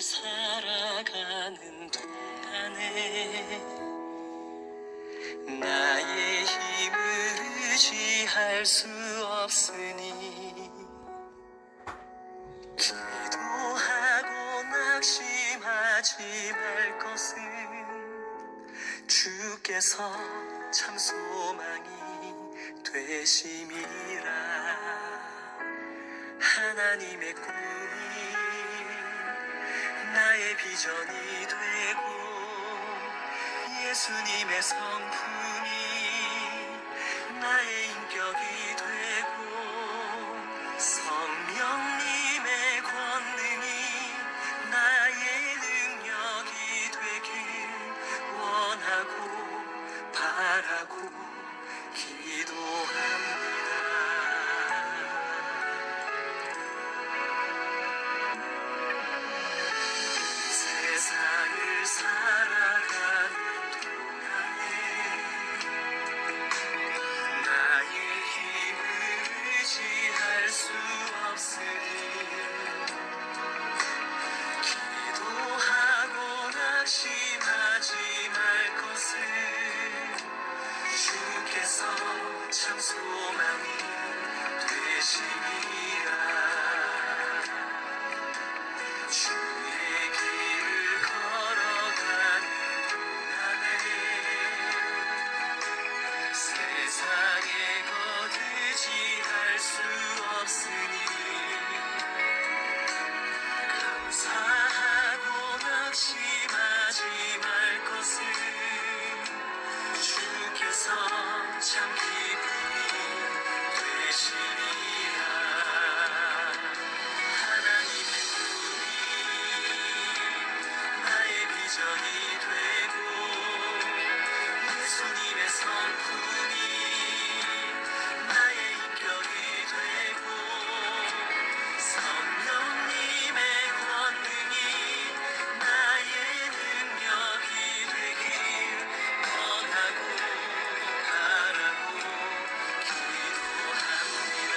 살아가는 동안에 나의 힘을 의지할 수 없으니 기도하고 낙심하지 말 것은 주께서 참 소망이 되심이라. 하나님의 꿈이 나의 비전이 되고 예수님의 성품이 나의 인격이 되고 성령님의 권능이 나의 능력이 되길 원하고 바라고 기도합니다. 세상을 살아가는 동안에 나의 힘을 의지할 수 없으니 기도하고 낙심하지 말 것은 주께서 참 소망이 되시니라. 주의 길을 걸어가는 동안에 세상에 거두지할 수 없으니 감사하고 낙심하지 말 것은 주께서 참 기쁨이 되시니라. 하나님의 꿈이 나의 비전이 되고 예수님의 성품이 나의 인격이 되고 성령님의 권능이 나의 능력이 되길 원하고 바라고 기도합니다.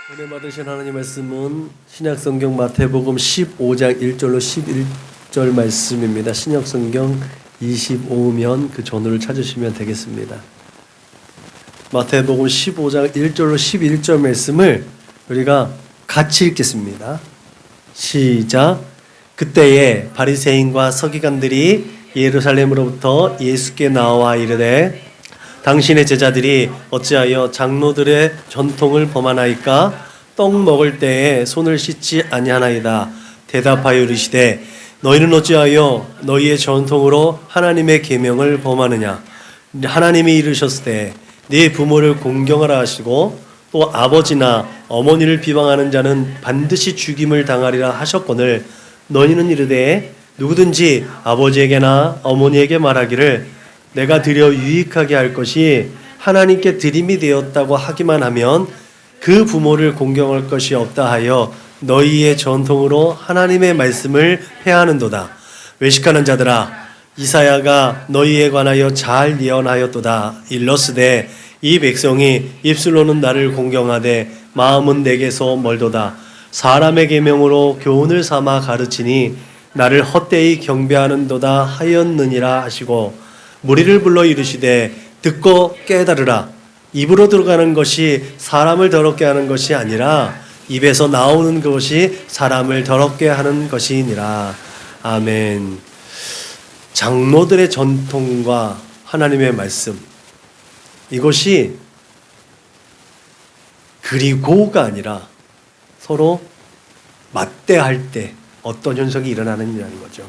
은혜 받으신 하나님 말씀은 신약성경 마태복음 15장 1절로 11절 말씀입니다. 신약성경 25면 그 전후를 찾으시면 되겠습니다. 마태복음 15장 1절로 11절 말씀을 우리가 같이 읽겠습니다. 시작. 그때에 바리새인과 서기관들이 예루살렘으로부터 예수께 나와 이르되 당신의 제자들이 어찌하여 장로들의 전통을 범하나이까? 떡 먹을 때에 손을 씻지 아니하나이다. 대답하여 이르시되 너희는 어찌하여 너희의 전통으로 하나님의 계명을 범하느냐? 하나님이 이르셨으되 네 부모를 공경하라 하시고 또 아버지나 어머니를 비방하는 자는 반드시 죽임을 당하리라 하셨거늘 너희는 이르되 누구든지 아버지에게나 어머니에게 말하기를 내가 드려 유익하게 할 것이 하나님께 드림이 되었다고 하기만 하면 그 부모를 공경할 것이 없다 하여 너희의 전통으로 하나님의 말씀을 폐하는도다. 외식하는 자들아, 이사야가 너희에 관하여 잘 예언하였도다. 일러스되 이 백성이 입술로는 나를 공경하되 마음은 내게서 멀도다. 사람의 계명으로 교훈을 삼아 가르치니 나를 헛되이 경배하는도다 하였느니라 하시고 무리를 불러 이르시되 듣고 깨달으라. 입으로 들어가는 것이 사람을 더럽게 하는 것이 아니라 입에서 나오는 것이 사람을 더럽게 하는 것이니라. 아멘. 장로들의 전통과 하나님의 말씀, 이것이 그리고가 아니라 서로 맞대할 때 어떤 현상이 일어나느냐는 거죠.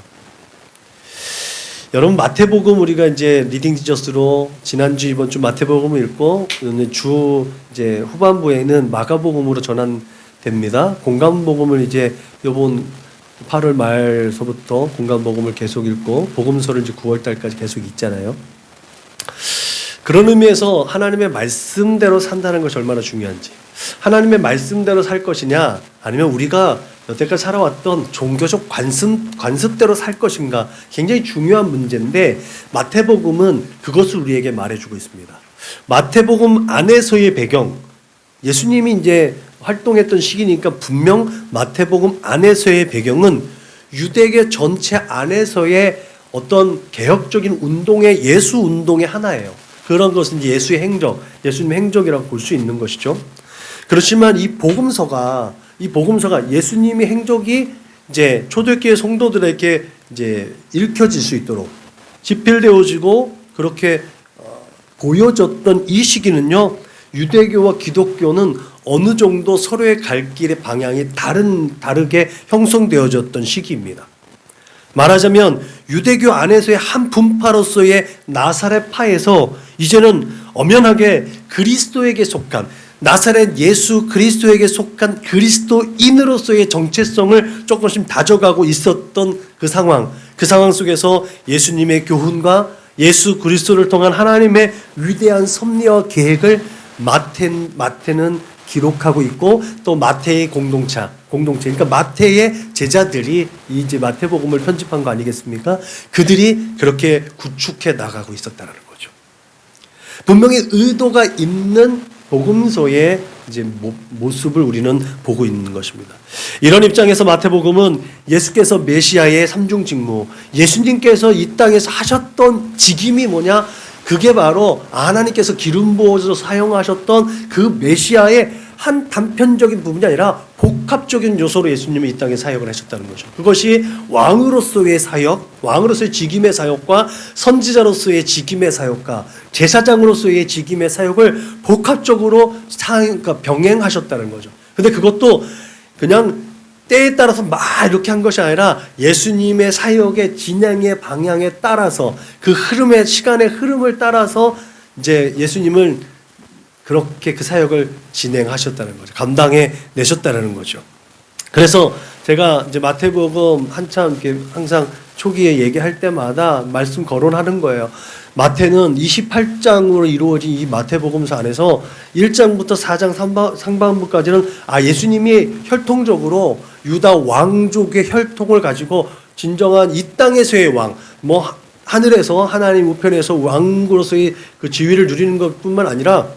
여러분, 마태복음 우리가 이제 리딩 지저스로 지난주 이번 주 마태복음을 읽고 주 이제 후반부에는 마가복음으로 전환됩니다. 공감복음을 이제 요번 8월 말서부터 공간 복음을 계속 읽고 복음서를 이제 9월 달까지 계속 읽잖아요. 그런 의미에서 하나님의 말씀대로 산다는 것이 얼마나 중요한지, 하나님의 말씀대로 살 것이냐 아니면 우리가 여태까지 살아왔던 종교적 관습대로 살 것인가 굉장히 중요한 문제인데, 마태복음은 그것을 우리에게 말해주고 있습니다. 마태복음 안에서의 배경, 예수님이 이제 활동했던 시기니까 분명 마태복음 안에서의 배경은 유대계 전체 안에서의 어떤 개혁적인 운동의 예수 운동의 하나예요. 그런 것은 이제 예수의 행적, 예수님의 행적이라고 볼 수 있는 것이죠. 그렇지만 이 복음서가 예수님의 행적이 이제 초대교회 성도들에게 이제 읽혀질 수 있도록 집필되어지고 그렇게 보여졌던 이 시기는요, 유대교와 기독교는 어느 정도 서로의 갈 길의 방향이 다르게 형성되어졌던 시기입니다. 말하자면 유대교 안에서의 한 분파로서의 나사렛파에서 이제는 엄연하게 그리스도에게 속한, 나사렛 예수 그리스도에게 속한 그리스도인으로서의 정체성을 조금씩 다져가고 있었던 그 상황 속에서 예수님의 교훈과 예수 그리스도를 통한 하나님의 위대한 섭리와 계획을 마태는 기록하고 있고, 또 마태의 공동체, 그러니까 마태의 제자들이 이제 마태복음을 편집한 거 아니겠습니까? 그들이 그렇게 구축해 나가고 있었다는 거죠. 분명히 의도가 있는 복음서의 이제 모습을 우리는 보고 있는 것입니다. 이런 입장에서 마태복음은 예수께서 메시아의 삼중 직무, 예수님께서 이 땅에서 하셨던 직임이 뭐냐? 그게 바로 하나님께서 기름 부어서 사용하셨던 그 메시아의 한 단편적인 부분이 아니라 복합적인 요소로 예수님이 이 땅에 사역을 하셨다는 거죠. 그것이 왕으로서의 사역, 왕으로서의 직임의 사역과 선지자로서의 직임의 사역과 제사장으로서의 직임의 사역을 복합적으로 그러니까 병행하셨다는 거죠. 근데 그것도 그냥 때에 따라서 막 이렇게 한 것이 아니라 예수님의 사역의 진행의 방향에 따라서 그 흐름의 시간의 흐름을 따라서 이제 예수님을 그렇게 그 사역을 진행하셨다는 거죠. 감당해 내셨다는 거죠. 그래서 제가 이제 마태복음 한참 이렇게 항상 초기에 얘기할 때마다 말씀 거론하는 거예요. 마태는 28장으로 이루어진 이 마태복음서 안에서 1장부터 4장 상반부까지는 예수님이 혈통적으로 유다 왕족의 혈통을 가지고 진정한 이 땅에서의 왕, 하늘에서 하나님 우편에서 왕으로서의 그 지위를 누리는 것뿐만 아니라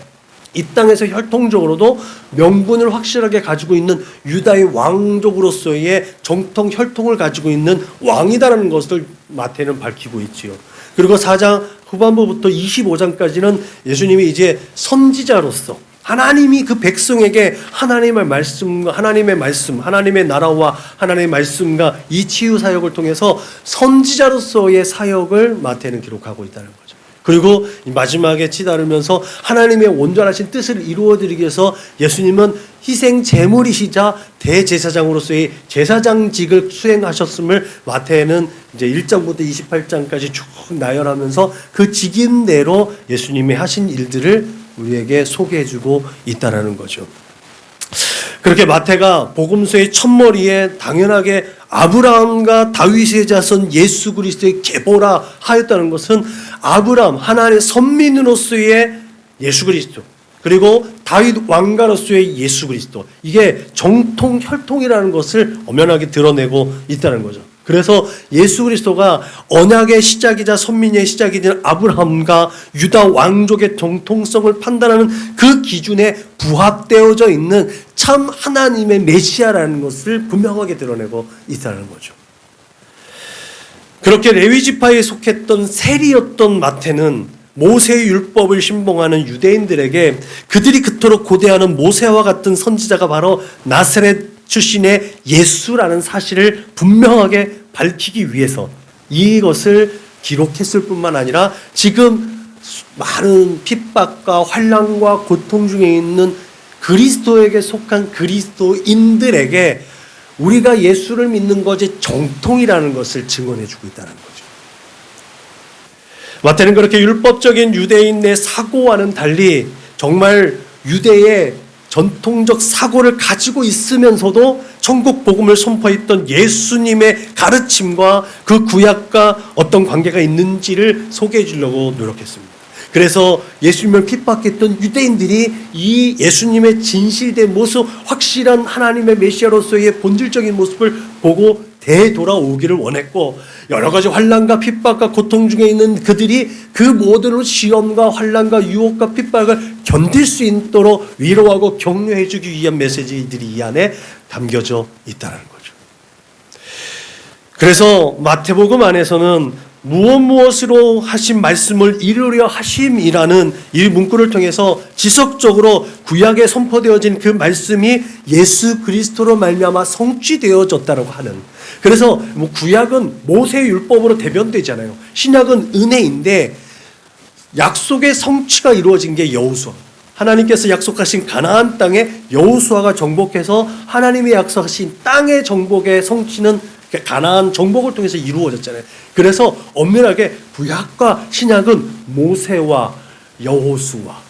이 땅에서 혈통적으로도 명분을 확실하게 가지고 있는 유다의 왕족으로서의 정통 혈통을 가지고 있는 왕이다라는 것을 마태는 밝히고 있지요. 그리고 4장 후반부부터 25장까지는 예수님이 이제 선지자로서 하나님이 그 백성에게 하나님의 말씀과 하나님의 말씀, 하나님의 나라와 하나님의 말씀과 이 치유 사역을 통해서 선지자로서의 사역을 마태는 기록하고 있다는 거죠. 그리고 마지막에 치달으면서 하나님의 온전하신 뜻을 이루어드리기 위해서 예수님은 희생 제물이시자 대제사장으로서의 제사장직을 수행하셨음을 마태는 이제 1장부터 28장까지 쭉 나열하면서 그 직임대로 예수님이 하신 일들을 우리에게 소개해주고 있다라는 거죠. 그렇게 마태가 복음서의 첫머리에 당연하게 아브라함과 다윗의 자손 예수 그리스도의 계보라 하였다는 것은 아브라함 하나님의 선민으로서의 예수 그리스도, 그리고 다윗 왕가로서의 예수 그리스도, 이게 정통 혈통이라는 것을 엄연하게 드러내고 있다는 거죠. 그래서 예수 그리스도가 언약의 시작이자 선민의 시작이 된 아브라함과 유다 왕족의 정통성을 판단하는 그 기준에 부합되어져 있는 참 하나님의 메시아라는 것을 분명하게 드러내고 있다는 거죠. 그렇게 레위 지파에 속했던 세리였던 마태는 모세의 율법을 신봉하는 유대인들에게 그들이 그토록 고대하는 모세와 같은 선지자가 바로 나사렛 출신의 예수라는 사실을 분명하게 밝히기 위해서 이것을 기록했을 뿐만 아니라 지금 많은 핍박과 환난과 고통 중에 있는 그리스도에게 속한 그리스도인들에게 우리가 예수를 믿는 것이 정통이라는 것을 증언해주고 있다는 거죠. 마태는 그렇게 율법적인 유대인의 사고와는 달리 정말 유대의 전통적 사고를 가지고 있으면서도 천국 복음을 선포했던 예수님의 가르침과 그 구약과 어떤 관계가 있는지를 소개해 주려고 노력했습니다. 그래서 예수님을 핍박했던 유대인들이 이 예수님의 진실된 모습, 확실한 하나님의 메시아로서의 본질적인 모습을 보고 되돌아오기를 원했고, 여러 가지 환난과 핍박과 고통 중에 있는 그들이 그 모든 시험과 환난과 유혹과 핍박을 견딜 수 있도록 위로하고 격려해 주기 위한 메시지들이 이 안에 담겨져 있다는 거죠. 그래서 마태복음 안에서는 무엇으로 하신 말씀을 이루려 하심이라는 이 문구를 통해서 지속적으로 구약에 선포되어진 그 말씀이 예수 그리스도로 말미암아 성취되어졌다라고 하는, 그래서 구약은 모세의 율법으로 대변되잖아요. 신약은 은혜인데 약속의 성취가 이루어진 게 여호수아. 하나님께서 약속하신 가나안 땅에 여호수아가 정복해서 하나님의 약속하신 땅의 정복의 성취는 가나안 정복을 통해서 이루어졌잖아요. 그래서 엄밀하게 구약과 신약은 모세와 여호수아,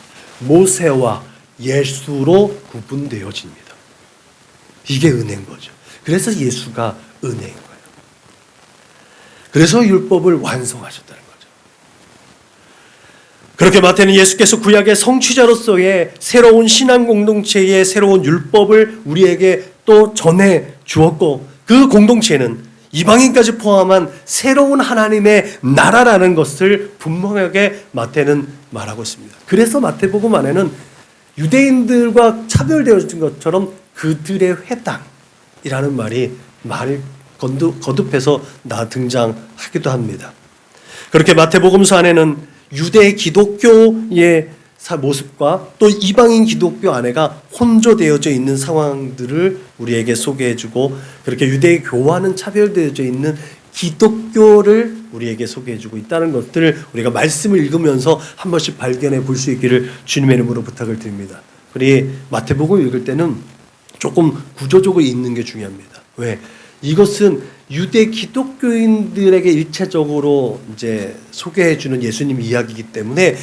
모세와 예수로 구분되어집니다. 이게 은혜인 거죠. 그래서 예수가 은혜인 거예요. 그래서 율법을 완성하셨다는 거죠. 그렇게 마태는 예수께서 구약의 성취자로서의 새로운 신앙 공동체의 새로운 율법을 우리에게 또 전해 주었고, 그 공동체는 이방인까지 포함한 새로운 하나님의 나라라는 것을 분명하게 마태는 말하고 있습니다. 그래서 마태복음 안에는 유대인들과 차별되어진 것처럼 그들의 회당이라는 말이 거듭해서 등장하기도 합니다. 그렇게 마태복음서 안에는 유대 기독교의 모습과 또 이방인 기독교 안에가 혼조되어져 있는 상황들을 우리에게 소개해주고, 그렇게 유대교와는 차별되어져 있는 기독교를 우리에게 소개해주고 있다는 것들을 우리가 말씀을 읽으면서 한 번씩 발견해 볼 수 있기를 주님의 이름으로 부탁을 드립니다. 우리 마태복음 읽을 때는 조금 구조적으로 읽는 게 중요합니다. 왜? 이것은 유대 기독교인들에게 일차적으로 이제 소개해주는 예수님 이야기이기 때문에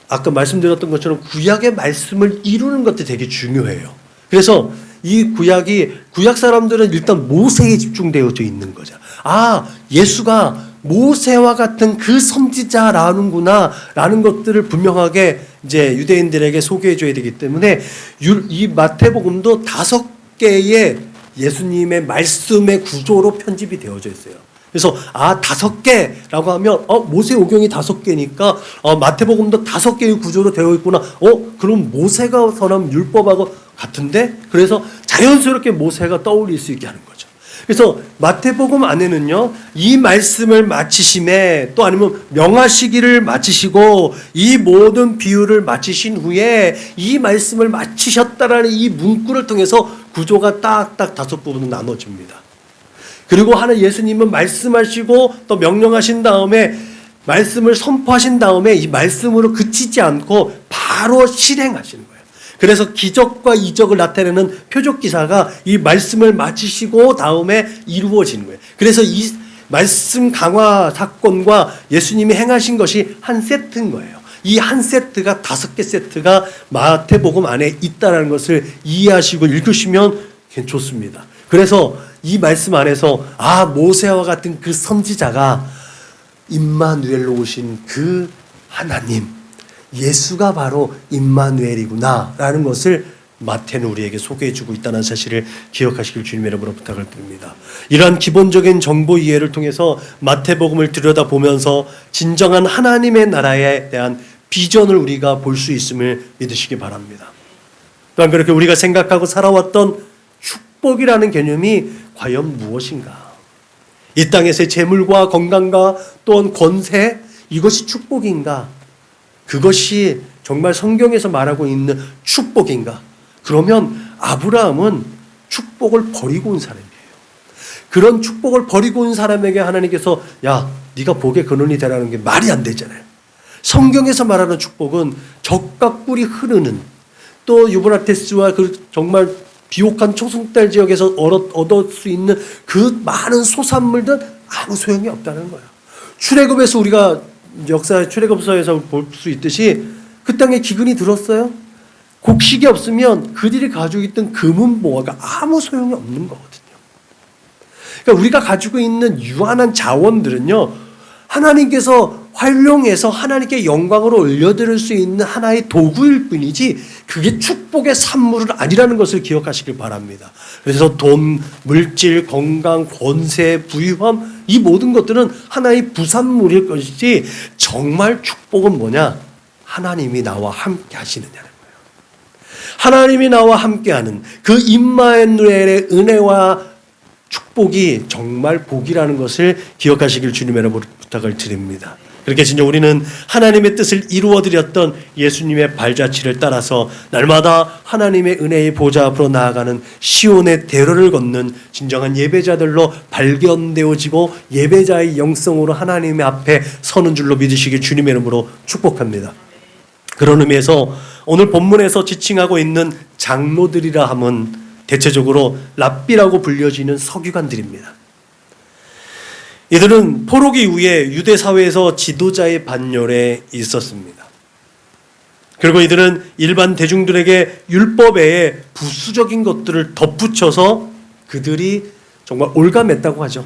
아까 말씀드렸던 것처럼 구약의 말씀을 이루는 것도 되게 중요해요. 그래서 이 구약 사람들은 일단 모세에 집중되어져 있는 거죠. 아, 예수가 모세와 같은 그 선지자라는구나 라는 것들을 분명하게 이제 유대인들에게 소개해줘야 되기 때문에 이 마태복음도 5개의 예수님의 말씀의 구조로 편집이 되어져 있어요. 그래서 5개라고 하면 모세오경이 5개니까 마태복음도 5개의 구조로 되어 있구나. 그럼 모세가 선한 율법하고 같은데? 그래서 자연스럽게 모세가 떠올릴 수 있게 하는 거죠. 그래서 마태복음 안에는요, 이 말씀을 마치심에 또 아니면 명하시기를 마치시고 이 모든 비유를 마치신 후에 이 말씀을 마치셨다라는 이 문구를 통해서 구조가 딱딱 5부분으로 나눠집니다. 그리고 예수님은 말씀하시고 또 명령하신 다음에 말씀을 선포하신 다음에 이 말씀으로 그치지 않고 바로 실행하시는 거예요. 그래서 기적과 이적을 나타내는 표적 기사가 이 말씀을 마치시고 다음에 이루어지는 거예요. 그래서 이 말씀 강화 사건과 예수님이 행하신 것이 한 세트인 거예요. 이 한 세트가 5개 세트가 마태복음 안에 있다는 것을 이해하시고 읽으시면 좋습니다. 그래서 이 말씀 안에서 모세와 같은 그 선지자가 임마누엘로 오신 그 하나님, 예수가 바로 임마누엘이구나 라는 것을 마태는 우리에게 소개해주고 있다는 사실을 기억하시길 주님의 이름으로 부탁을 드립니다. 이러한 기본적인 정보 이해를 통해서 마태복음을 들여다보면서 진정한 하나님의 나라에 대한 비전을 우리가 볼 수 있음을 믿으시기 바랍니다. 또한 그렇게 우리가 생각하고 살아왔던 축복이라는 개념이 과연 무엇인가? 이 땅에서의 재물과 건강과 또한 권세, 이것이 축복인가? 그것이 정말 성경에서 말하고 있는 축복인가? 그러면 아브라함은 축복을 버리고 온 사람이에요. 그런 축복을 버리고 온 사람에게 하나님께서 네가 복의 근원이 되라는 게 말이 안 되잖아요. 성경에서 말하는 축복은 적과 꿀이 흐르는, 또 유브라테스와 그 정말 비옥한 초승달 지역에서 얻을 수 있는 그 많은 소산물들 아무 소용이 없다는 거예요. 출애굽에서 우리가 역사 출애굽서에서 볼 수 있듯이 그 땅에 기근이 들었어요. 곡식이 없으면 그들이 가지고 있던 금은 뭐가 아무 소용이 없는 거거든요. 그러니까 우리가 가지고 있는 유한한 자원들은요, 하나님께서 활용해서 하나님께 영광으로 올려드릴 수 있는 하나의 도구일 뿐이지 그게 축복의 산물은 아니라는 것을 기억하시길 바랍니다. 그래서 돈, 물질, 건강, 권세, 부유함, 이 모든 것들은 하나의 부산물일 것이지 정말 축복은 뭐냐? 하나님이 나와 함께 하시느냐는 거예요. 하나님이 나와 함께하는 그 임마누엘의 은혜와 축복이 정말 복이라는 것을 기억하시길 주님의 이름으로 부탁을 드립니다. 그렇게 진짜 우리는 하나님의 뜻을 이루어드렸던 예수님의 발자취를 따라서 날마다 하나님의 은혜의 보좌 앞으로 나아가는 시온의 대로를 걷는 진정한 예배자들로 발견되어지고 예배자의 영성으로 하나님의 앞에 서는 줄로 믿으시길 주님의 이름으로 축복합니다. 그런 의미에서 오늘 본문에서 지칭하고 있는 장로들이라 함은 대체적으로 랍비라고 불려지는 서기관들입니다. 이들은 포로기 이후에 유대 사회에서 지도자의 반열에 있었습니다. 그리고 이들은 일반 대중들에게 율법 외에 부수적인 것들을 덧붙여서 그들이 정말 올가맸다고 하죠.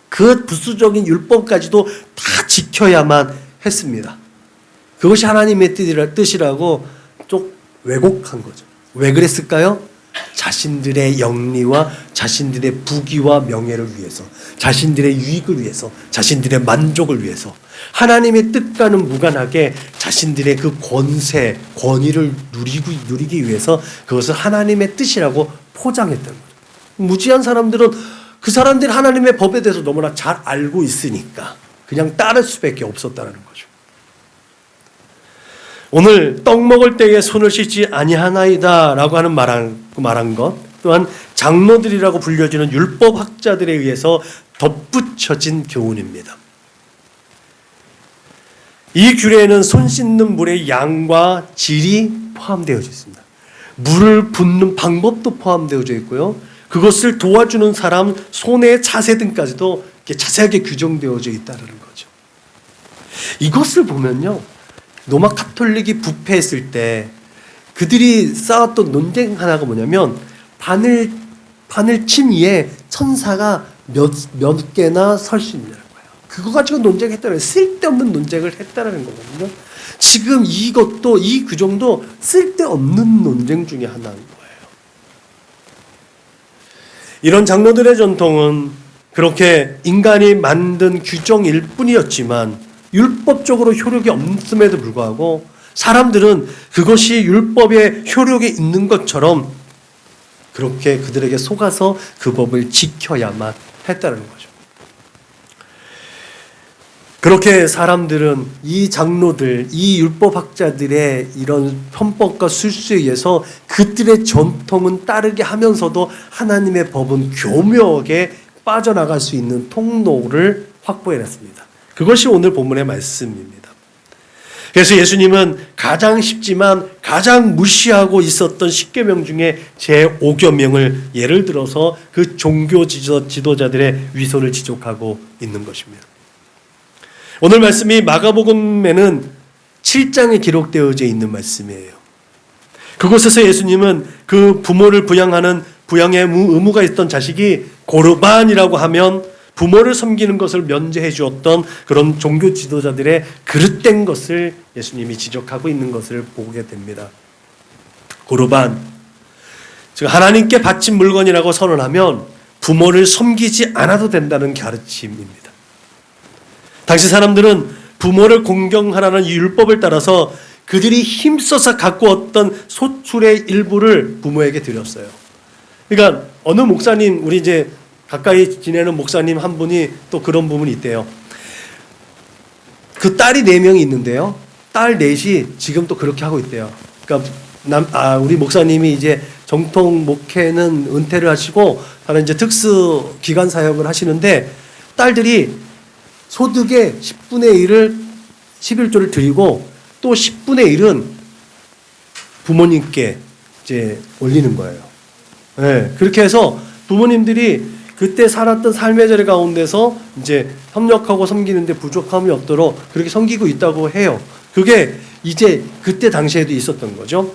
그 부수적인 율법까지도 다 지켜야만 했습니다. 그것이 하나님의 뜻이라고 좀 왜곡한 거죠. 왜 그랬을까요? 자신들의 영리와 자신들의 부귀와 명예를 위해서, 자신들의 유익을 위해서, 자신들의 만족을 위해서, 하나님의 뜻과는 무관하게 자신들의 그 권세, 권위를 누리기 위해서 그것을 하나님의 뜻이라고 포장했던 거죠. 무지한 사람들은 그 사람들이 하나님의 법에 대해서 너무나 잘 알고 있으니까 그냥 따를 수밖에 없었다는 거죠. 오늘 떡 먹을 때에 손을 씻지 아니하나이다 라고 하는 말한 것 또한 장로들이라고 불려지는 율법학자들에 의해서 덧붙여진 교훈입니다. 이 규례에는 손 씻는 물의 양과 질이 포함되어져 있습니다. 물을 붓는 방법도 포함되어져 있고요. 그것을 도와주는 사람 손의 자세 등까지도 자세하게 규정되어져 있다는 거죠. 이것을 보면요, 로마 카톨릭이 부패했을 때 그들이 싸웠던 논쟁 하나가 뭐냐면 바늘침 위에 천사가 몇 개나 설 수 있냐는 거예요. 그거 가지고 논쟁했다는, 쓸데없는 논쟁을 했다는 거거든요. 지금 이것도, 이 규정도 쓸데없는 논쟁 중에 하나인 거예요. 이런 장로들의 전통은 그렇게 인간이 만든 규정일 뿐이었지만 율법적으로 효력이 없음에도 불구하고 사람들은 그것이 율법의 효력이 있는 것처럼 그렇게 그들에게 속아서 그 법을 지켜야만 했다는 거죠. 그렇게 사람들은 이 장로들, 이 율법학자들의 이런 편법과 술수에 의해서 그들의 전통은 따르게 하면서도 하나님의 법은 교묘하게 빠져나갈 수 있는 통로를 확보해냈습니다. 그것이 오늘 본문의 말씀입니다. 그래서 예수님은 가장 쉽지만 가장 무시하고 있었던 10계명 중에 제5계명을 예를 들어서 그 종교 지도자들의 위선을 지적하고 있는 것입니다. 오늘 말씀이 마가복음에는 7장에 기록되어져 있는 말씀이에요. 그곳에서 예수님은 그 부모를 부양하는 부양의 의무가 있던 자식이 고르반이라고 하면 부모를 섬기는 것을 면제해 주었던 그런 종교 지도자들의 그릇된 것을 예수님이 지적하고 있는 것을 보게 됩니다. 고르반, 즉 하나님께 바친 물건이라고 선언하면 부모를 섬기지 않아도 된다는 가르침입니다. 당시 사람들은 부모를 공경하라는 이 율법을 따라서 그들이 힘써서 갖고 왔던 소출의 일부를 부모에게 드렸어요. 그러니까 어느 목사님, 우리 이제 가까이 지내는 목사님 한 분이 또 그런 부분이 있대요. 그 딸이 4명이 있는데요. 딸 넷이 지금 또 그렇게 하고 있대요. 그러니까 우리 목사님이 이제 정통 목회는 은퇴를 하시고 다른 이제 특수 기관 사역을 하시는데 딸들이 소득의 10분의 1을 11조를 드리고 또 10분의 1은 부모님께 이제 올리는 거예요. 네, 그렇게 해서 부모님들이 그때 살았던 삶의 자리 가운데서 이제 협력하고 섬기는데 부족함이 없도록 그렇게 섬기고 있다고 해요. 그게 이제 그때 당시에도 있었던 거죠.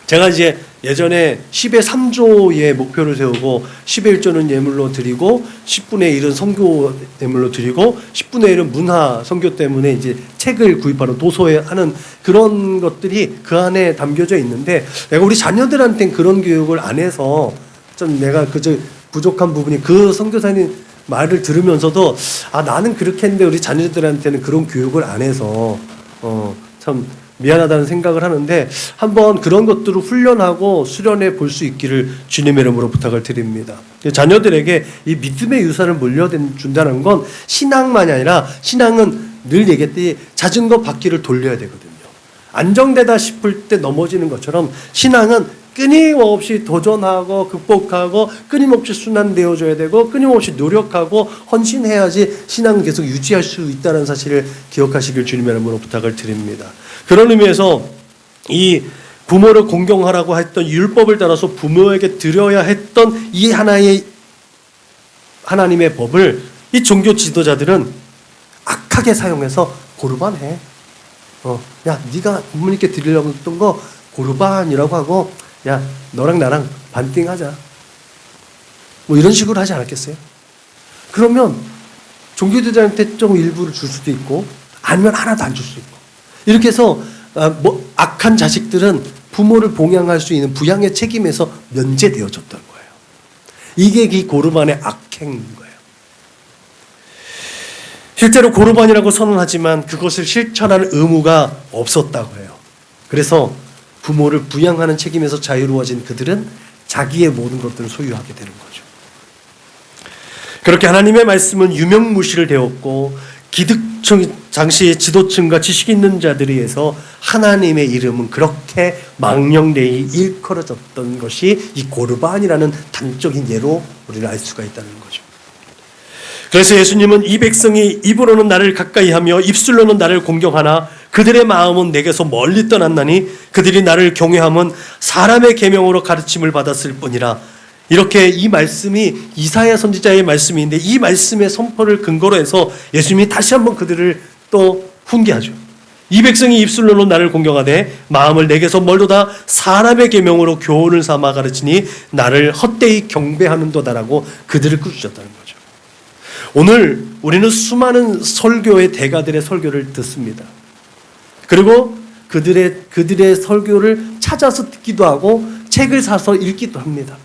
제가 이제 예전에 10의 3조의 목표를 세우고 10의 1조는 예물로 드리고 10분의 1은 선교 예물로 드리고 10분의 1은 문화 선교 때문에 이제 책을 구입하는 도서에 하는 그런 것들이 그 안에 담겨져 있는데, 내가 우리 자녀들한테는 그런 교육을 안 해서 좀 내가 그저 부족한 부분이, 그 선교사님 말을 들으면서도 나는 그렇게 했는데 우리 자녀들한테는 그런 교육을 안 해서 참 미안하다는 생각을 하는데, 한번 그런 것들을 훈련하고 수련해 볼 수 있기를 주님의 이름으로 부탁을 드립니다. 자녀들에게 이 믿음의 유산을 물려준다는 건 신앙만이 아니라, 신앙은 늘 얘기했듯이 자전거 바퀴를 돌려야 되거든요. 안정되다 싶을 때 넘어지는 것처럼 신앙은 끊임없이 도전하고 극복하고 끊임없이 순환되어줘야 되고 끊임없이 노력하고 헌신해야지 신앙은 계속 유지할 수 있다는 사실을 기억하시길 주님의 이름으로 부탁을 드립니다. 그런 의미에서 이 부모를 공경하라고 했던 율법을 따라서 부모에게 드려야 했던 이 하나님의 법을 이 종교 지도자들은 악하게 사용해서 고르반해. 야, 네가 부모님께 드리려고 했던 거 고르반이라고 하고, 야, 너랑 나랑 반띵하자. 뭐 이런 식으로 하지 않았겠어요? 그러면 종교지도자한테 좀 일부를 줄 수도 있고, 아니면 하나도 안 줄 수 있고, 이렇게 해서 악한 자식들은 부모를 봉양할 수 있는 부양의 책임에서 면제되어졌던 거예요. 이게 이 고르반의 악행인 거예요. 실제로 고르반이라고 선언하지만 그것을 실천하는 의무가 없었다고 해요. 그래서 부모를 부양하는 책임에서 자유로워진 그들은 자기의 모든 것들을 소유하게 되는 거죠. 그렇게 하나님의 말씀은 유명무실을 되었고, 기득층 당시 지도층과 지식 있는 자들에 의해서 하나님의 이름은 그렇게 망령되이 일컬어졌던 것이 이 고르반이라는 단적인 예로 우리는 알 수가 있다는 거죠. 그래서 예수님은 이 백성이 입으로는 나를 가까이하며 입술로는 나를 공경하나 그들의 마음은 내게서 멀리 떠났나니 그들이 나를 경외함은 사람의 계명으로 가르침을 받았을 뿐이라. 이렇게 이 말씀이 이사야 선지자의 말씀인데, 이 말씀의 선포를 근거로 해서 예수님이 다시 한번 그들을 또 훈계하죠. 이 백성이 입술로는 나를 공경하되 마음을 내게서 멀도다 사람의 계명으로 교훈을 삼아 가르치니 나를 헛되이 경배하는도다라고 그들을 꾸짖었다는 거죠. 오늘 우리는 수많은 설교의 대가들의 설교를 듣습니다. 그리고 그들의 설교를 찾아서 듣기도 하고 책을 사서 읽기도 합니다.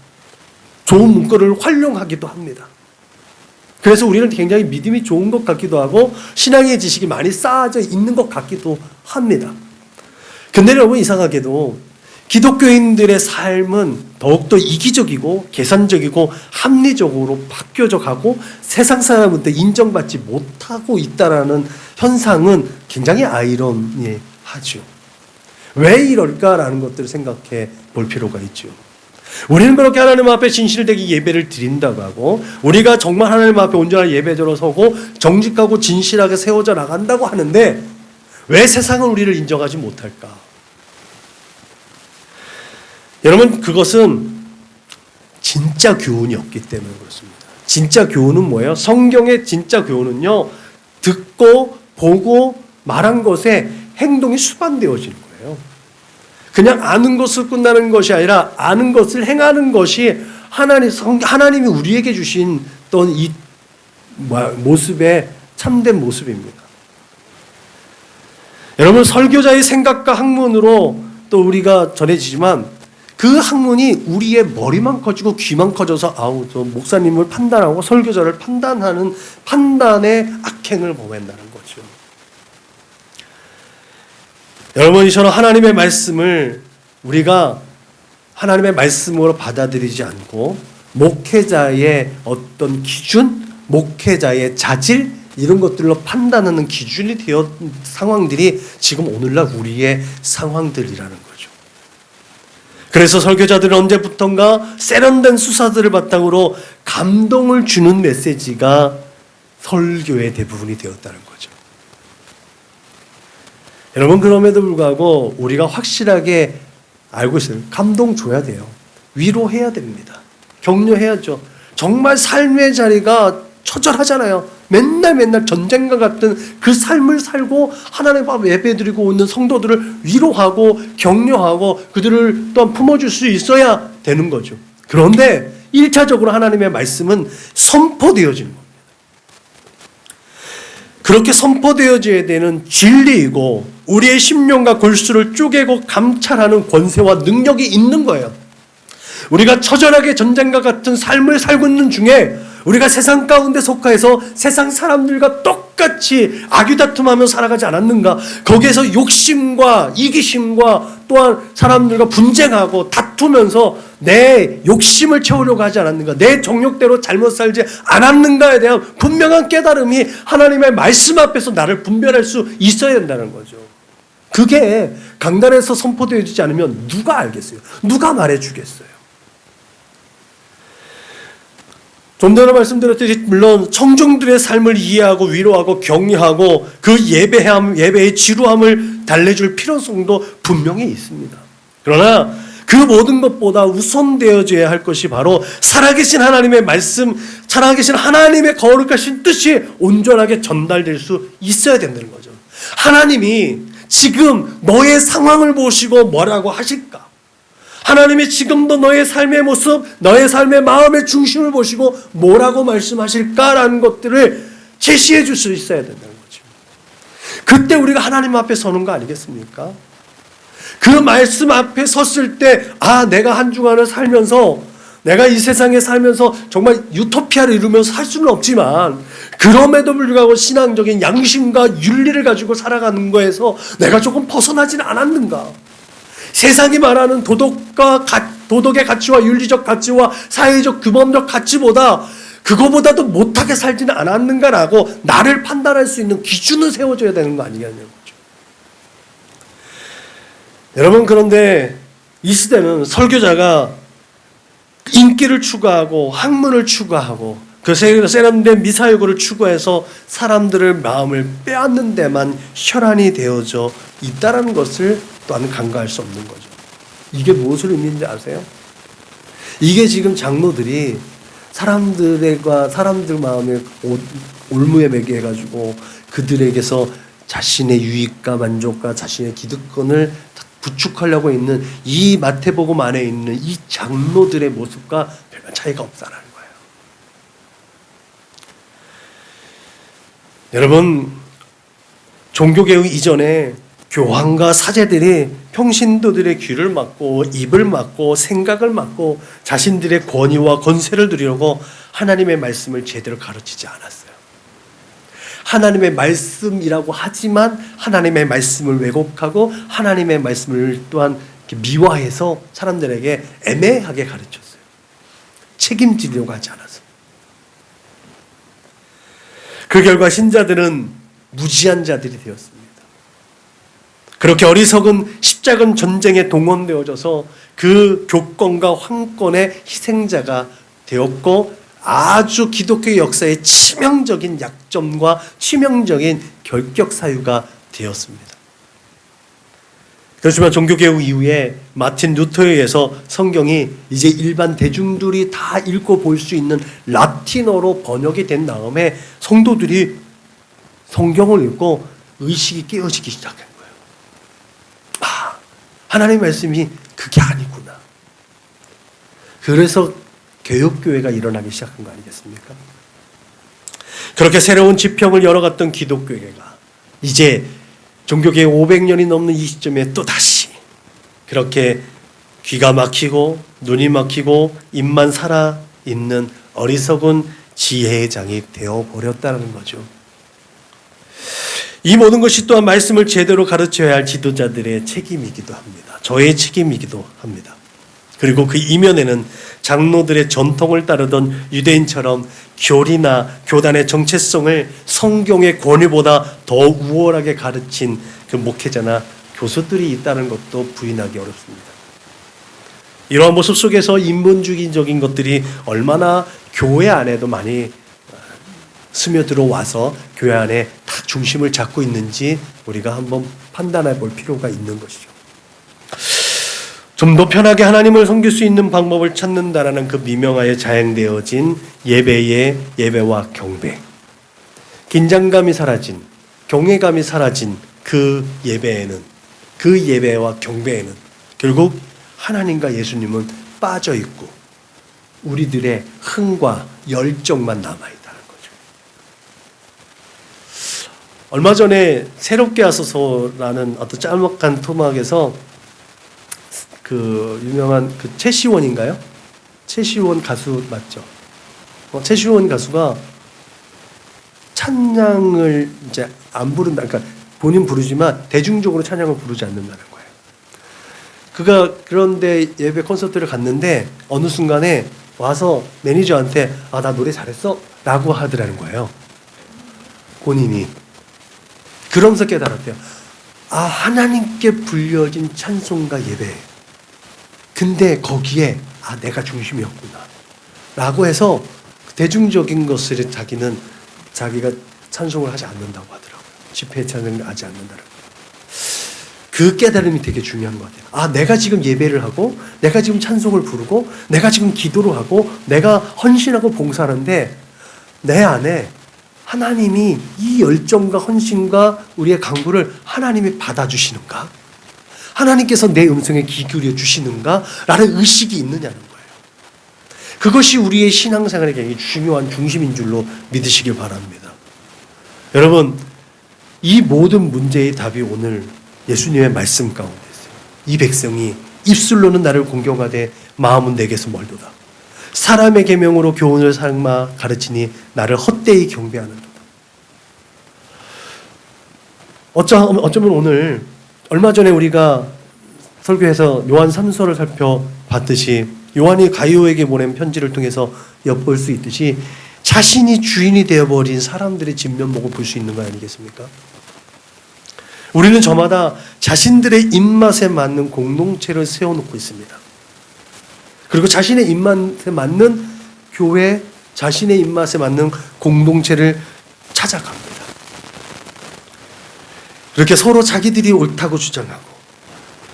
좋은 문구를 활용하기도 합니다. 그래서 우리는 굉장히 믿음이 좋은 것 같기도 하고 신앙의 지식이 많이 쌓아져 있는 것 같기도 합니다. 근데 여러분, 이상하게도 기독교인들의 삶은 더욱더 이기적이고 계산적이고 합리적으로 바뀌어져가고 세상 사람한테 인정받지 못하고 있다는 현상은 굉장히 아이러니하죠. 왜 이럴까라는 것들을 생각해 볼 필요가 있죠. 우리는 그렇게 하나님 앞에 진실되게 예배를 드린다고 하고, 우리가 정말 하나님 앞에 온전한 예배자로 서고 정직하고 진실하게 세워져 나간다고 하는데 왜 세상은 우리를 인정하지 못할까? 여러분, 그것은 진짜 교훈이 없기 때문에 그렇습니다. 진짜 교훈은 뭐예요? 성경의 진짜 교훈은요, 듣고 보고 말한 것에 행동이 수반되어지는 거예요. 그냥 아는 것을 끝나는 것이 아니라 아는 것을 행하는 것이 하나님이 우리에게 주신 어떤 이 모습의 참된 모습입니다. 여러분, 설교자의 생각과 학문으로 또 우리가 전해지지만 그 학문이 우리의 머리만 커지고 귀만 커져서 저 목사님을 판단하고 설교자를 판단하는 판단의 악행을 범한다는 거죠. 여러분, 이처럼 하나님의 말씀을 우리가 하나님의 말씀으로 받아들이지 않고 목회자의 어떤 기준, 목회자의 자질, 이런 것들로 판단하는 기준이 되어 상황들이 지금 오늘날 우리의 상황들이라는 거죠. 그래서 설교자들은 언제부턴가 세련된 수사들을 바탕으로 감동을 주는 메시지가 설교의 대부분이 되었다는 거죠. 여러분, 그럼에도 불구하고 우리가 확실하게 알고 있어요. 감동 줘야 돼요. 위로해야 됩니다. 격려해야죠. 정말 삶의 자리가 처절하잖아요. 맨날 전쟁과 같은 그 삶을 살고 하나님 앞 예배드리고 있는 성도들을 위로하고 격려하고 그들을 또한 품어줄 수 있어야 되는 거죠. 그런데 1차적으로 하나님의 말씀은 선포되어지는 겁니다. 그렇게 선포되어져야 되는 진리이고 우리의 심령과 골수를 쪼개고 감찰하는 권세와 능력이 있는 거예요. 우리가 처절하게 전쟁과 같은 삶을 살고 있는 중에 우리가 세상 가운데 속하여서 세상 사람들과 똑같이 악유다툼하며 살아가지 않았는가? 거기에서 욕심과 이기심과 또한 사람들과 분쟁하고 다투면서 내 욕심을 채우려고 하지 않았는가? 내 정욕대로 잘못 살지 않았는가에 대한 분명한 깨달음이 하나님의 말씀 앞에서 나를 분별할 수 있어야 된다는 거죠. 그게 강단에서 선포되어지지 않으면 누가 알겠어요? 누가 말해주겠어요? 좀 전에 말씀드렸듯이 물론 청중들의 삶을 이해하고 위로하고 격려하고 그 예배의 지루함을 달래줄 필요성도 분명히 있습니다. 그러나 그 모든 것보다 우선되어져야 할 것이 바로 살아계신 하나님의 말씀, 살아계신 하나님의 거룩하신 뜻이 온전하게 전달될 수 있어야 된다는 거죠. 하나님이 지금 너의 상황을 보시고 뭐라고 하실까? 하나님이 지금도 너의 삶의 모습, 너의 삶의 마음의 중심을 보시고 뭐라고 말씀하실까라는 것들을 제시해 줄 수 있어야 된다는 거죠. 그때 우리가 하나님 앞에 서는 거 아니겠습니까? 그 말씀 앞에 섰을 때 내가 한 주간을 살면서 내가 이 세상에 살면서 정말 유토피아를 이루면서 살 수는 없지만 그럼에도 불구하고 신앙적인 양심과 윤리를 가지고 살아가는 거에서 내가 조금 벗어나지는 않았는가? 세상이 말하는 도덕의 가치와 윤리적 가치와 사회적 규범적 가치보다 그거보다도 못하게 살지는 않았는가라고 나를 판단할 수 있는 기준을 세워줘야 되는 거 아니냐는 거죠. 여러분, 그런데 이 시대는 설교자가 인기를 추구하고 학문을 추구하고 그 세련된 미사여구를 추구해서 사람들의 마음을 빼앗는 데만 혈안이 되어져 있다는 것을 또한 간과할 수 없는 거죠. 이게 무엇을 의미하는지 아세요? 이게 지금 장로들이 사람들과 사람들 마음에 올무에 매게 해가지고 그들에게서 자신의 유익과 만족과 자신의 기득권을 부축하려고 있는 이 마태복음 안에 있는 이 장로들의 모습과 별반 차이가 없다는 거예요. 여러분, 종교개혁 이전에 교황과 사제들이 평신도들의 귀를 막고 입을 막고 생각을 막고 자신들의 권위와 권세를 누리려고 하나님의 말씀을 제대로 가르치지 않았어요. 하나님의 말씀이라고 하지만 하나님의 말씀을 왜곡하고 하나님의 말씀을 또한 미화해서 사람들에게 애매하게 가르쳤어요. 책임지려고 하지 않았어요. 그 결과 신자들은 무지한 자들이 되었습니다. 그렇게 어리석은 십자군 전쟁에 동원되어져서 그 교권과 황권의 희생자가 되었고 아주 기독교 역사의 치명적인 약점과 치명적인 결격 사유가 되었습니다. 그렇지만 종교개혁 이후에 마틴 루터에 의해서 성경이 이제 일반 대중들이 다 읽고 볼 수 있는 라틴어로 번역이 된 다음에 성도들이 성경을 읽고 의식이 깨어지기 시작한 거예요. 하나님의 말씀이 그게 아니구나. 그래서 개혁교회가 일어나기 시작한 거 아니겠습니까? 그렇게 새로운 지평을 열어갔던 기독교회가 이제 종교개혁 500년이 넘는 이 시점에 또다시 그렇게 귀가 막히고 눈이 막히고 입만 살아있는 어리석은 지혜의 장이 되어버렸다는 거죠. 이 모든 것이 또한 말씀을 제대로 가르쳐야 할 지도자들의 책임이기도 합니다. 저의 책임이기도 합니다. 그리고 그 이면에는 장로들의 전통을 따르던 유대인처럼 교리나 교단의 정체성을 성경의 권위보다 더 우월하게 가르친 그 목회자나 교수들이 있다는 것도 부인하기 어렵습니다. 이러한 모습 속에서 인본주의적인 것들이 얼마나 교회 안에도 많이 스며들어 와서 교회 안에 다 중심을 잡고 있는지 우리가 한번 판단해 볼 필요가 있는 것이죠. 좀 더 편하게 하나님을 섬길 수 있는 방법을 찾는다라는 그 미명하에 자행되어진 예배와 경배, 긴장감이 사라진, 경외감이 사라진 그 예배와 경배에는 결국 하나님과 예수님은 빠져 있고 우리들의 흥과 열정만 남아 있다는 거죠. 얼마 전에 새롭게 하소서라는 어떤 짤막한 토막에서 그 유명한 그 최시원인가요? 최시원 가수 맞죠? 최시원 가수가 찬양을 이제 안 부른다. 그러니까 본인 부르지만 대중적으로 찬양을 부르지 않는다는 거예요. 그가 그런데 예배 콘서트를 갔는데 어느 순간에 와서 매니저한테 나 노래 잘했어? 라고 하더라는 거예요. 본인이. 그러면서 깨달았대요. 하나님께 불려진 찬송과 예배. 근데 거기에 내가 중심이었구나 라고 해서 대중적인 것을 자기가 찬송을 하지 않는다고 하더라고요. 집회 찬양을 하지 않는다는 거예요. 그 깨달음이 되게 중요한 것 같아요. 내가 지금 예배를 하고 내가 지금 찬송을 부르고 내가 지금 기도를 하고 내가 헌신하고 봉사하는데 내 안에 하나님이 이 열정과 헌신과 우리의 강구를 하나님이 받아주시는가? 하나님께서 내 음성에 귀 기울여 주시는가? 라는 의식이 있느냐는 거예요. 그것이 우리의 신앙생활에 굉장히 중요한 중심인 줄로 믿으시길 바랍니다. 여러분, 이 모든 문제의 답이 오늘 예수님의 말씀 가운데 있어요. 이 백성이 입술로는 나를 공경하되 마음은 내게서 멀도다. 사람의 계명으로 교훈을 삼아 가르치니 나를 헛되이 경배하는도다. 어쩌면 오늘 얼마 전에 우리가 설교에서 요한 3서를 살펴봤듯이 요한이 가이오에게 보낸 편지를 통해서 엿볼 수 있듯이 자신이 주인이 되어버린 사람들의 진면목을 볼 수 있는 거 아니겠습니까? 우리는 저마다 자신들의 입맛에 맞는 공동체를 세워놓고 있습니다. 그리고 자신의 입맛에 맞는 교회, 자신의 입맛에 맞는 공동체를 찾아갑니다. 그렇게 서로 자기들이 옳다고 주장하고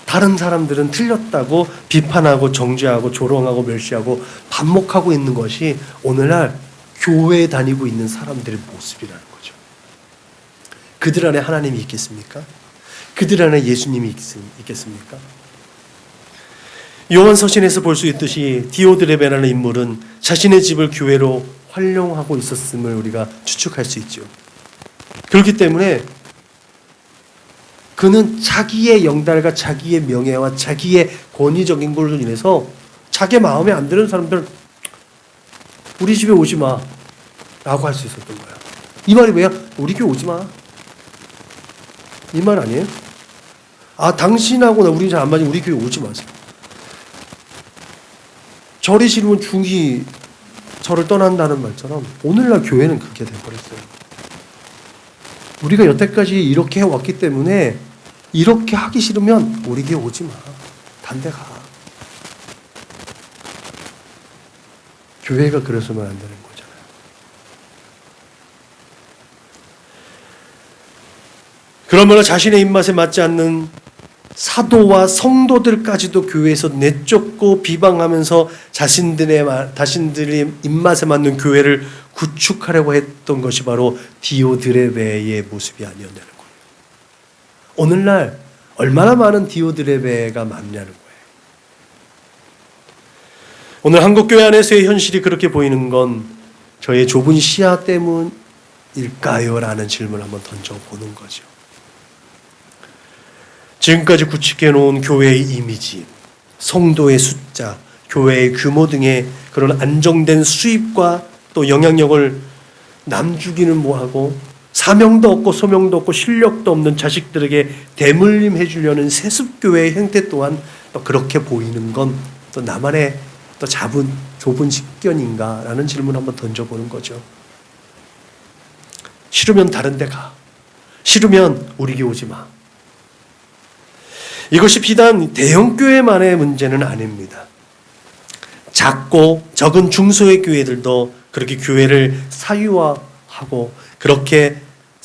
다른 사람들은 틀렸다고 비판하고 정죄하고 조롱하고 멸시하고 반목하고 있는 것이 오늘날 교회에 다니고 있는 사람들의 모습이라는 거죠. 그들 안에 하나님이 있겠습니까? 그들 안에 예수님이 있겠습니까? 요한 서신에서 볼 수 있듯이 디오드레베라는 인물은 자신의 집을 교회로 활용하고 있었음을 우리가 추측할 수 있죠. 그렇기 때문에 그는 자기의 영달과 자기의 명예와 자기의 권위적인 걸로 인해서 자기 마음에 안 드는 사람들은 우리 집에 오지 마 라고 할 수 있었던 거야. 이 말이 뭐야? 우리 교회 오지 마. 이 말 아니에요? 당신하고 우리 잘 안 맞으면 우리 교회 오지 마세요. 절이 싫으면 중이 절을 떠난다는 말처럼 오늘날 교회는 그렇게 돼버렸어요. 우리가 여태까지 이렇게 해왔기 때문에 이렇게 하기 싫으면 우리 교회 오지 마. 딴 데 가. 교회가 그래서만 안 되는 거잖아요. 그러므로 자신의 입맛에 맞지 않는 사도와 성도들까지도 교회에서 내쫓고 비방하면서 자신들의 입맛에 맞는 교회를 구축하려고 했던 것이 바로 디오드레베의 모습이 아니었냐는 거예요. 오늘날 얼마나 많은 디오드레베가 많냐는 거예요. 오늘 한국교회 안에서의 현실이 그렇게 보이는 건 저의 좁은 시야 때문일까요? 라는 질문을 한번 던져보는 거죠. 지금까지 구축해 놓은 교회의 이미지, 성도의 숫자, 교회의 규모 등의 그런 안정된 수입과 또 영향력을 남주기는 뭐하고 사명도 없고 소명도 없고 실력도 없는 자식들에게 대물림해 주려는 세습교회의 형태 또한 또 그렇게 보이는 건 또 나만의 또 좁은 식견인가라는 질문을 한번 던져보는 거죠. 싫으면 다른 데 가. 싫으면 우리 교회 오지 마. 이것이 비단 대형교회만의 문제는 아닙니다. 작고 적은 중소의 교회들도 그렇게 교회를 사유화하고 그렇게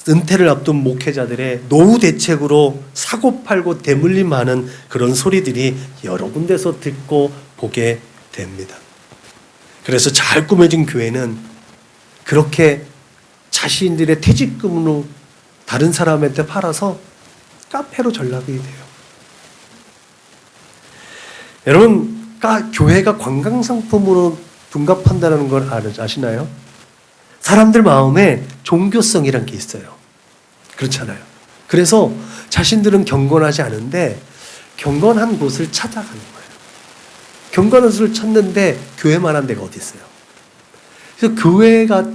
은퇴를 앞둔 목회자들의 노후 대책으로 사고팔고 대물림하는 그런 소리들이 여러 군데서 듣고 보게 됩니다. 그래서 잘 꾸며진 교회는 그렇게 자신들의 퇴직금으로 다른 사람한테 팔아서 카페로 전락이 돼요. 여러분, 교회가 관광상품으로 둔갑한다는 걸 아시나요? 사람들 마음에 종교성이란 게 있어요. 그렇잖아요. 그래서 자신들은 경건하지 않은데 경건한 곳을 찾아가는 거예요. 경건한 곳을 찾는데 교회만한 데가 어디 있어요? 그래서 교회가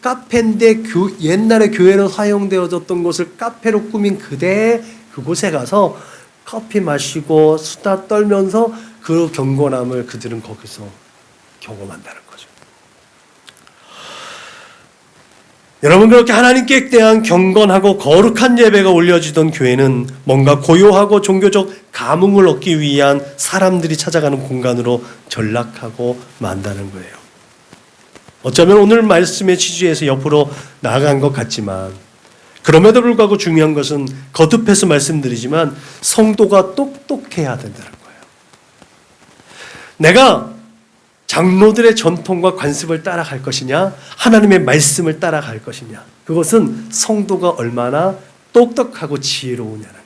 카페인데 옛날에 교회로 사용되어졌던 곳을 카페로 꾸민 그곳에 가서 커피 마시고 수다 떨면서 그 경건함을 그들은 거기서 경험한다는 거죠. 여러분, 그렇게 하나님께 대한 경건하고 거룩한 예배가 올려지던 교회는 뭔가 고요하고 종교적 감흥을 얻기 위한 사람들이 찾아가는 공간으로 전락하고 만다는 거예요. 어쩌면 오늘 말씀의 취지에서 옆으로 나아간 것 같지만, 그럼에도 불구하고 중요한 것은 거듭해서 말씀드리지만 성도가 똑똑해야 된다는 거예요. 내가 장로들의 전통과 관습을 따라갈 것이냐, 하나님의 말씀을 따라갈 것이냐, 그것은 성도가 얼마나 똑똑하고 지혜로우냐는 거예요.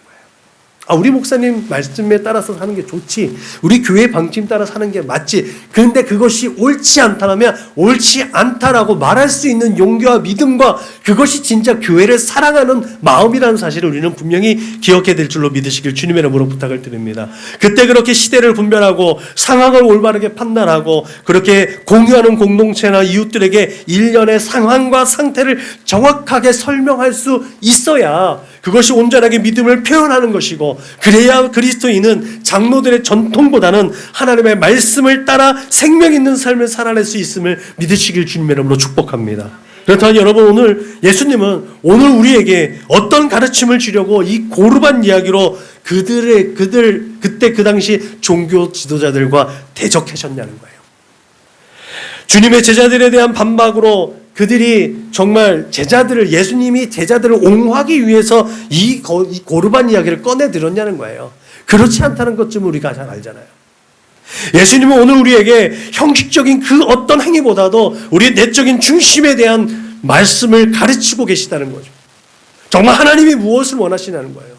우리 목사님 말씀에 따라서 사는 게 좋지, 우리 교회 방침 따라 사는 게 맞지, 그런데 그것이 옳지 않다면 옳지 않다라고 말할 수 있는 용기와 믿음과 그것이 진짜 교회를 사랑하는 마음이라는 사실을 우리는 분명히 기억해야 될 줄로 믿으시길 주님의 이름으로 부탁을 드립니다. 그때 그렇게 시대를 분별하고 상황을 올바르게 판단하고 그렇게 공유하는 공동체나 이웃들에게 일련의 상황과 상태를 정확하게 설명할 수 있어야 그것이 온전하게 믿음을 표현하는 것이고, 그래야 그리스도인은 장로들의 전통보다는 하나님의 말씀을 따라 생명 있는 삶을 살아낼 수 있음을 믿으시길 주님의 이름으로 축복합니다. 그렇다면 여러분, 오늘 예수님은 오늘 우리에게 어떤 가르침을 주려고 이 고르반 이야기로 그때 그 당시 종교 지도자들과 대적하셨냐는 거예요. 주님의 제자들에 대한 반박으로 그들이 정말 예수님이 제자들을 옹호하기 위해서 이 고르반 이야기를 꺼내들었냐는 거예요. 그렇지 않다는 것쯤 우리가 잘 알잖아요. 예수님은 오늘 우리에게 형식적인 그 어떤 행위보다도 우리의 내적인 중심에 대한 말씀을 가르치고 계시다는 거죠. 정말 하나님이 무엇을 원하시냐는 거예요.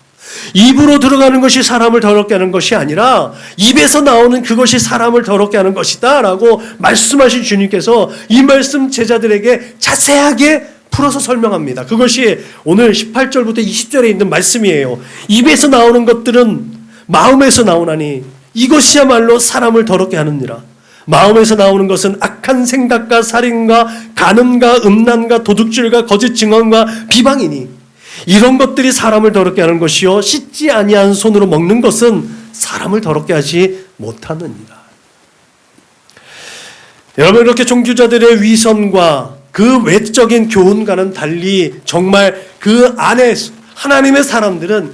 입으로 들어가는 것이 사람을 더럽게 하는 것이 아니라 입에서 나오는 그것이 사람을 더럽게 하는 것이다 라고 말씀하신 주님께서 이 말씀 제자들에게 자세하게 풀어서 설명합니다. 그것이 오늘 18절부터 20절에 있는 말씀이에요. 입에서 나오는 것들은 마음에서 나오나니 이것이야말로 사람을 더럽게 하느니라. 마음에서 나오는 것은 악한 생각과 살인과 간음과 음란과 도둑질과 거짓 증언과 비방이니 이런 것들이 사람을 더럽게 하는 것이요 씻지 아니한 손으로 먹는 것은 사람을 더럽게 하지 못하느니라. 여러분, 이렇게 종교자들의 위선과 그 외적인 교훈과는 달리 정말 그 안에 하나님의 사람들은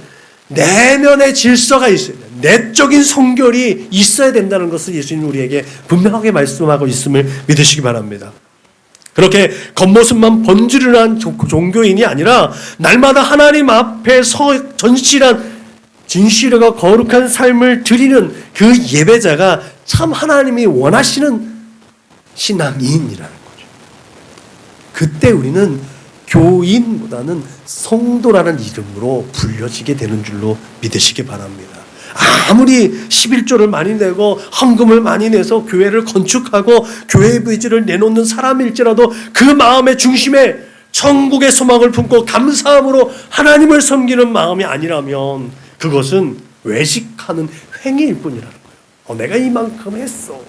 내면의 질서가 있어야 돼요. 내적인 성결이 있어야 된다는 것을 예수님이 우리에게 분명하게 말씀하고 있음을 믿으시기 바랍니다. 그렇게 겉모습만 번지르르한 종교인이 아니라 날마다 하나님 앞에 전실한 진실과 거룩한 삶을 드리는 그 예배자가 참 하나님이 원하시는 신앙인이라는 거죠. 그때 우리는 교인보다는 성도라는 이름으로 불려지게 되는 줄로 믿으시기 바랍니다. 아무리 11조를 많이 내고 헌금을 많이 내서 교회를 건축하고 교회의 의지를 내놓는 사람일지라도 그 마음의 중심에 천국의 소망을 품고 감사함으로 하나님을 섬기는 마음이 아니라면 그것은 외식하는 행위일 뿐이라는 거예요. 내가 이만큼 했어.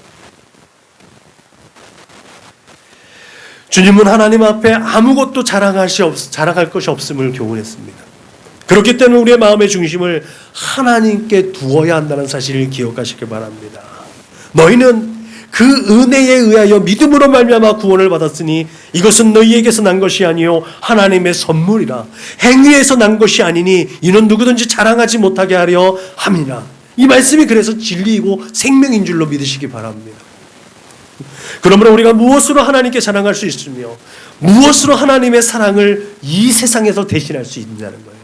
주님은 하나님 앞에 아무것도 자랑할 것이 없음을 교훈했습니다. 그렇기 때문에 우리의 마음의 중심을 하나님께 두어야 한다는 사실을 기억하시길 바랍니다. 너희는 그 은혜에 의하여 믿음으로 말미암아 구원을 받았으니 이것은 너희에게서 난 것이 아니요 하나님의 선물이라. 행위에서 난 것이 아니니 이는 누구든지 자랑하지 못하게 하려 함이라. 이 말씀이 그래서 진리이고 생명인 줄로 믿으시기 바랍니다. 그러므로 우리가 무엇으로 하나님께 자랑할 수 있으며 무엇으로 하나님의 사랑을 이 세상에서 대신할 수 있냐는 거예요.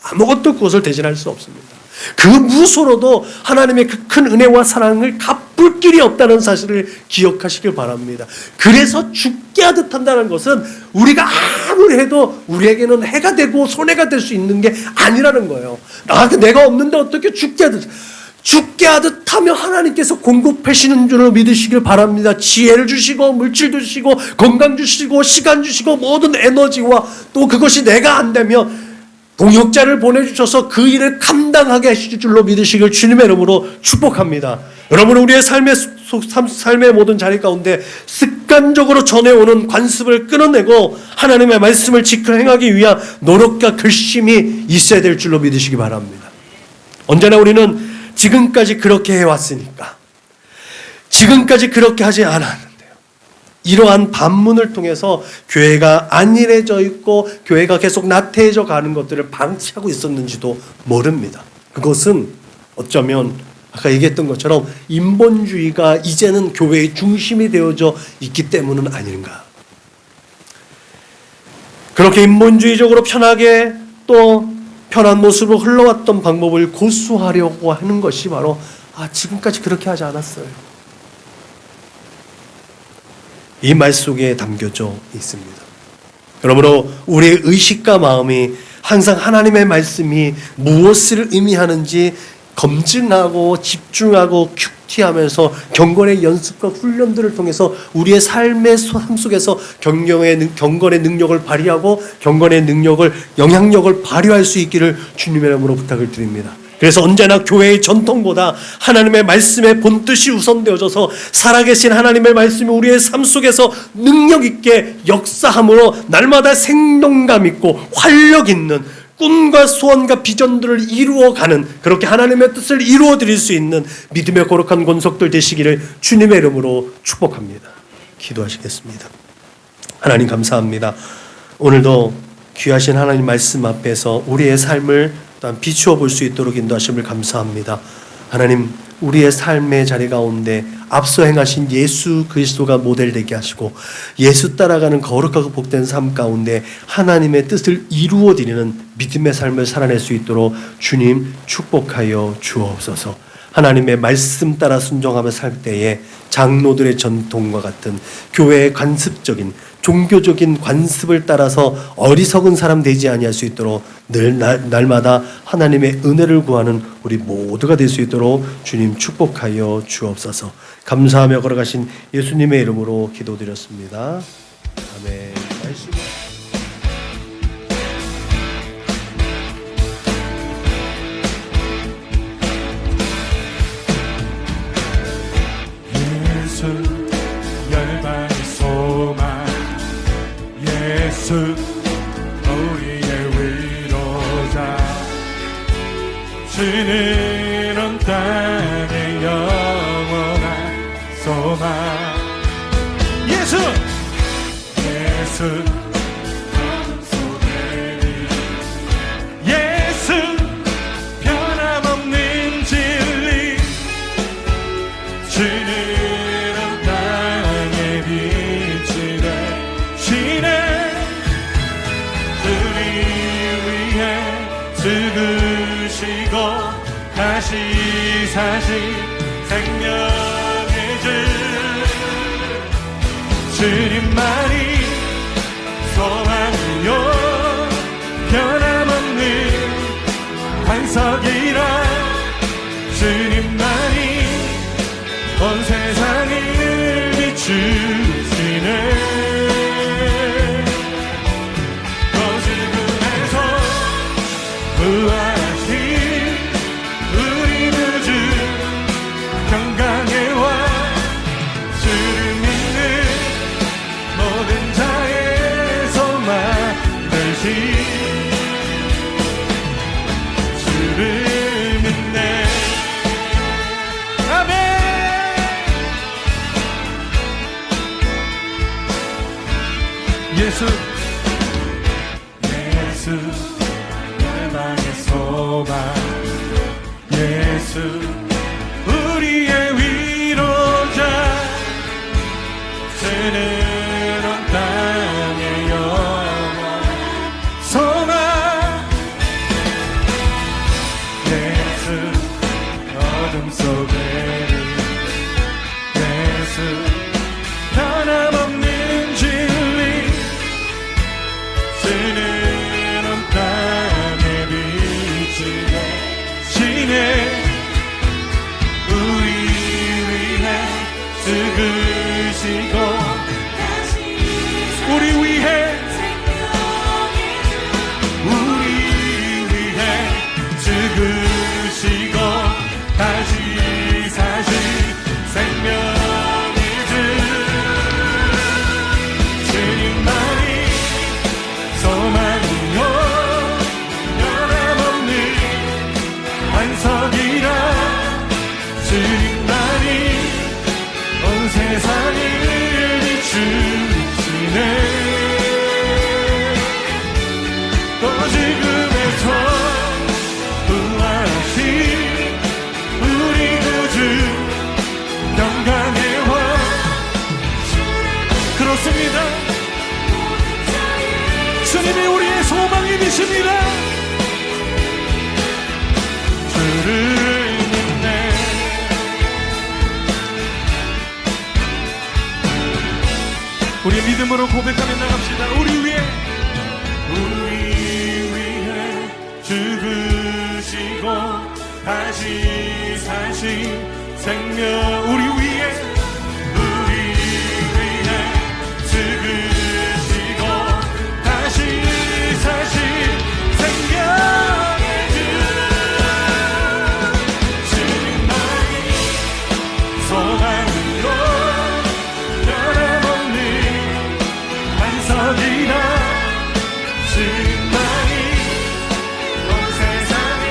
아무것도 그것을 대신할 수 없습니다. 그 무엇으로도 하나님의 그 큰 은혜와 사랑을 갚을 길이 없다는 사실을 기억하시길 바랍니다. 그래서 죽게 하듯 한다는 것은 우리가 아무리 해도 우리에게는 해가 되고 손해가 될 수 있는 게 아니라는 거예요. 내가 없는데 어떻게 죽게 하듯 하며 하나님께서 공급하시는 줄을 믿으시길 바랍니다. 지혜를 주시고 물질도 주시고 건강 주시고 시간 주시고 모든 에너지와 또 그것이 내가 안 되면 동역자를 보내주셔서 그 일을 감당하게 하실 줄로 믿으시길 주님의 이름으로 축복합니다. 여러분은 우리의 삶의 모든 자리 가운데 습관적으로 전해오는 관습을 끊어내고 하나님의 말씀을 지켜 행하기 위한 노력과 결심이 있어야 될 줄로 믿으시기 바랍니다. 언제나 우리는 지금까지 그렇게 해왔으니까, 지금까지 그렇게 하지 않았는데요. 이러한 반문을 통해서 교회가 안일해져 있고 교회가 계속 나태해져 가는 것들을 방치하고 있었는지도 모릅니다. 그것은 어쩌면 아까 얘기했던 것처럼 인본주의가 이제는 교회의 중심이 되어져 있기 때문은 아닌가. 그렇게 인본주의적으로 편하게 또 편한 모습으로 흘러왔던 방법을 고수하려고 하는 것이 바로 지금까지 그렇게 하지 않았어요. 이 말 속에 담겨져 있습니다. 그러므로 우리의 의식과 마음이 항상 하나님의 말씀이 무엇을 의미하는지 검증하고 집중하고 큐티하면서 경건의 연습과 훈련들을 통해서 우리의 삶의 삶 속에서 경건의 능력을 발휘하고 경건의 능력을 영향력을 발휘할 수 있기를 주님의 이름으로 부탁을 드립니다. 그래서 언제나 교회의 전통보다 하나님의 말씀의 본뜻이 우선되어져서 살아계신 하나님의 말씀이 우리의 삶 속에서 능력 있게 역사함으로 날마다 생동감 있고 활력 있는 꿈과 소원과 비전들을 이루어가는, 그렇게 하나님의 뜻을 이루어 드릴 수 있는 믿음의 거룩한 권속들 되시기를 주님의 이름으로 축복합니다. 기도하시겠습니다. 하나님 감사합니다. 오늘도 귀하신 하나님 말씀 앞에서 우리의 삶을 또한 비추어 볼 수 있도록 인도하심을 감사합니다. 하나님, 우리의 삶의 자리 가운데 앞서 행하신 예수 그리스도가 모델되게 하시고 예수 따라가는 거룩하고 복된 삶 가운데 하나님의 뜻을 이루어 드리는 믿음의 삶을 살아낼 수 있도록 주님 축복하여 주옵소서. 하나님의 말씀 따라 순종하며 살 때에 장로들의 전통과 같은 교회의 관습적인 종교적인 관습을 따라서 어리석은 사람 되지 아니할 수 있도록 늘 날마다 하나님의 은혜를 구하는 우리 모두가 될 수 있도록 주님 축복하여 주옵소서. 감사하며 걸어가신 예수님의 이름으로 기도드렸습니다. 아멘. 예수 열방의 소망, 예수 우리의 위로자, 주는 온 땅의 영원한 소망. 예수 어둠 속에 예수 변함없는 진리, 주는 온 땅의 빛이 되시네. 우리 위해 죽으시고 다시 사신 생명의 주, 주님만이 소망이요 변함없는 반석이라, 주님만이 온 세상을 비추시네. 거짓에서 부활하신 우리 구주 평강의 왕, 주를 믿는 모든 자의 소망 되신 주를 믿네. 아멘. 예수 열방의 소망, 예수 우리의 위로자, 주는 온 땅의 영원 죽음에서 부활하신 우리 구주 평강의 왕. 그렇습니다. 주님이 우리의 소망이 되십니다. 주를 믿네. 우리 믿음으로 고백하며 나갑시다. 우리 위해 죽으시고 다시 사신 생명. 우리 위해 죽으시고 다시 사신 생명의 주. 주님만이 소망으로 변함없는 반석이라. 주님만이 온 세상을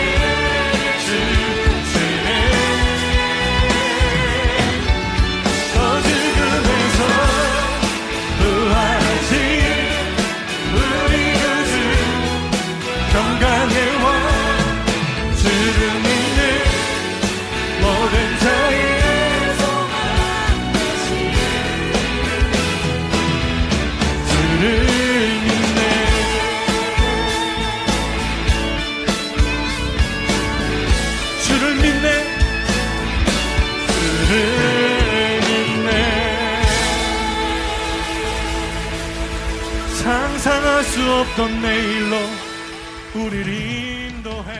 주시네. 저 죽음에서 부활하신 우리 구주 평강의 왕. 주를 믿는 모든 자의 소망 되신 주를 믿네. 주를 믿네. 주를 믿네. 상상할 수 없던 내일로 우리를 인도해